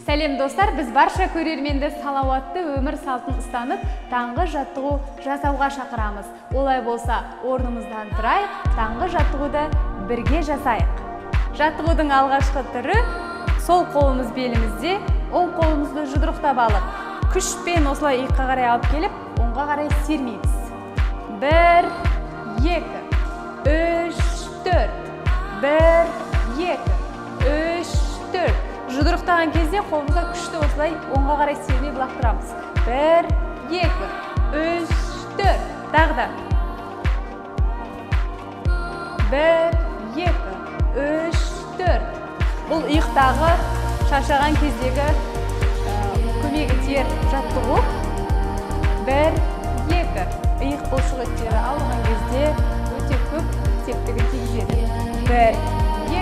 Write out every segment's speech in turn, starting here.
Сәлем достар, біз барша көрерменді салауатты өмір салтын ұстанып, таңғы жаттығу жасауға шақырамыз. Олай болса, орнымыздан тұрайық, таңғы жаттығуды бірге жасайық. Жаттығудың алғашқы түрі сол қолымыз белімізде, оң қолымызды жұдырықтап алып, күшпен осылай иыққа қарай алып келіп, оңға қарай сермейміз. 1, 2, 3, 4. 1, 2, 3, 4. Жұдырықтаған кезде қолымызда күшті осылай оңға қарай сермей лақтырамыз. 1, 2, 3, 4. Тағы да. 1, 2, 3, 4. Бұл иықтағы шаршаған кездегі көмегі тиер жаттығу. 1, 2. Иық бұлшықеттері алған кезде өте көп септігін тигізеді. 1, 2,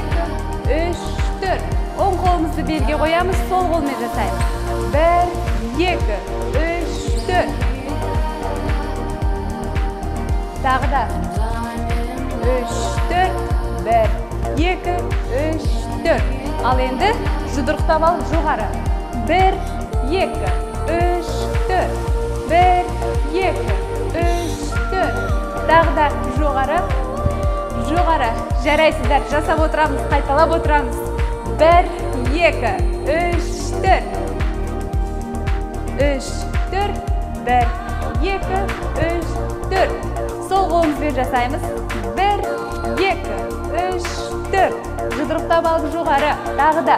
3, 4. Оң қолымызды белге қоямыз, сол қолмен жасаймыз. 1, 2, 3, 4. Тағы да. 3, 4. 1, 2, 3, 4. Ал енді жұдырықтап алып жоғары. 1, 2, 3, 4. 1, 2, 3, 4. Тағы да жоғары. Жоғары. Жарайсыздар, жасап отырамыз, қайталап отырамыз. 1, 2, 3, 4. 3, 4. 1, 2, 3, 4. Сол қолымызбен жасаймыз. 1, 2, 3, 4. Жұдырықтап алып жоғары. Тағы да.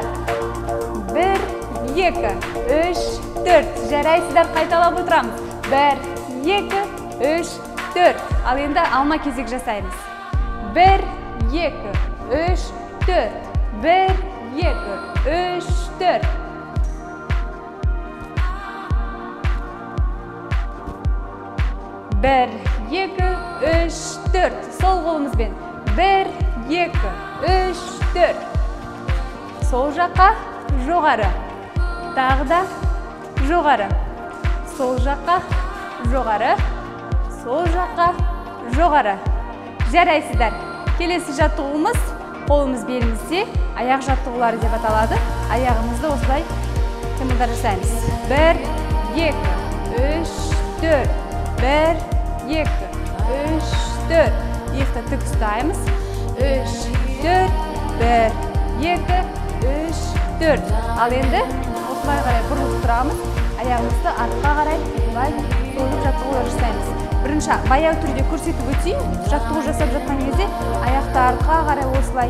1, 2, 3, 4. Жарайсыздар, қайталап отырамыз. 1, 2, 3, 4. Ал енді алма кезек жасаймыз. 1, 2, 3, 4. 1, 2, 3, 4. Bir, 2, 3, 4. Sol қолымызбен. 1, 2, 3, 4. Сол жаққа, жоғары. Тағы да, жоғары. Сол жаққа, жоғары. Сол жаққа, жоғары. Жарайсыздар. Келесі жаттығуымыз қолымыз белімізде, аяқ жаттығулары деп аталады. Аяғымызды осылай қимылдар жасаймыз. 1, 2, 3, 4. 1, 2, 3, 4. Иықты тік ұстаймыз. 3, 4. 1, 2, 3, 4. Ал енді осылай қарай бұрылып тұрамыз. Аяғымызды артқа қарай бұлай созып жаттығулар жасаймыз. Бірінші баяу түрде көрсетіп өтейін. Жаттығу жасап жатқан кезде аяқты артқа қарай осылай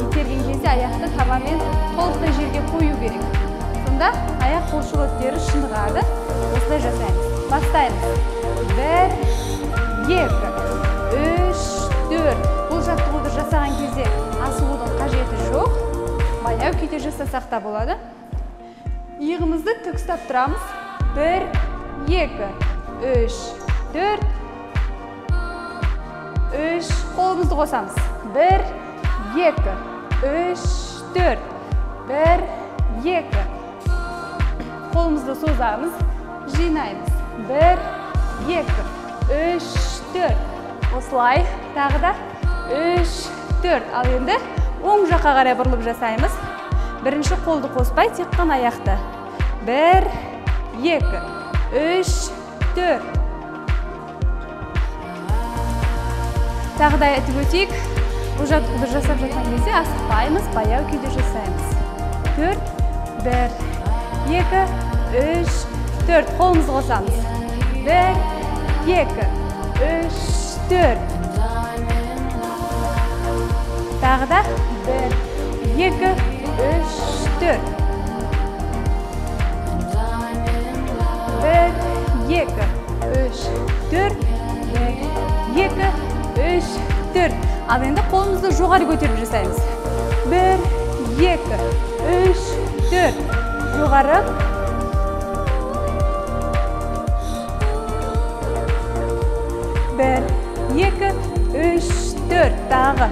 итерген кезде аяқты табанмен толықтай жерге қою керек. Сонда аяқ бұлшықеттері шынығады. Осылай жасаймыз. Бастаймыз. 1, 2, 3, 4. Бұл жаттығуды жасаған кезде асығудың қажеті жоқ. Баяу күйде жасасақ та болады. Иығымызды тік ұстап тұрамыз. 1, 2, 3, 4. 3. Қолымызды қосамыз. 1, 2, 3, 4. 1, 2. Қолымызды созамыз. Жинаймыз. 1, 2, 3, 4. Осылай. Тағы да 3, 4. Ал енді оң жаққа қарай бұрылып жасаймыз. Бірінші қолды қоспай, тек қана аяқты. 1, 2, 3, 4. Тағы да айтып өтейік. Бұл жаттығуды жасап жатқан кезде асықпаймыз, баяу күйде жасаймыз. 4, 1, 2, 3, 4. Қолымызды қосамыз. 1, 2, 3, 4. Тағы да 1, 2, 3, 4. 1, 2, 3, 4. 1, 2, 3, 4. Ал енді қолымызды жоғары көтеріп жасаймыз. 1, 2, 3, 4. Жоғары. 1, 2, 3, 4. Тағы.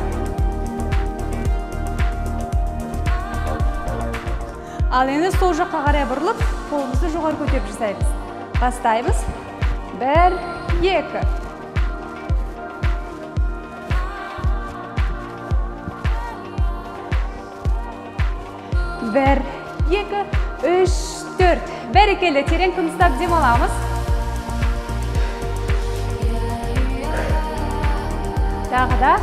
Ал енді сол жаққа қарай бұрылып, қолымызды жоғары көтеріп жасаймыз. Бастаймыз. 1, 2. 1, 2, 3, 4. Бәрекелді, терең тыныстап дем аламыз. Тағы да.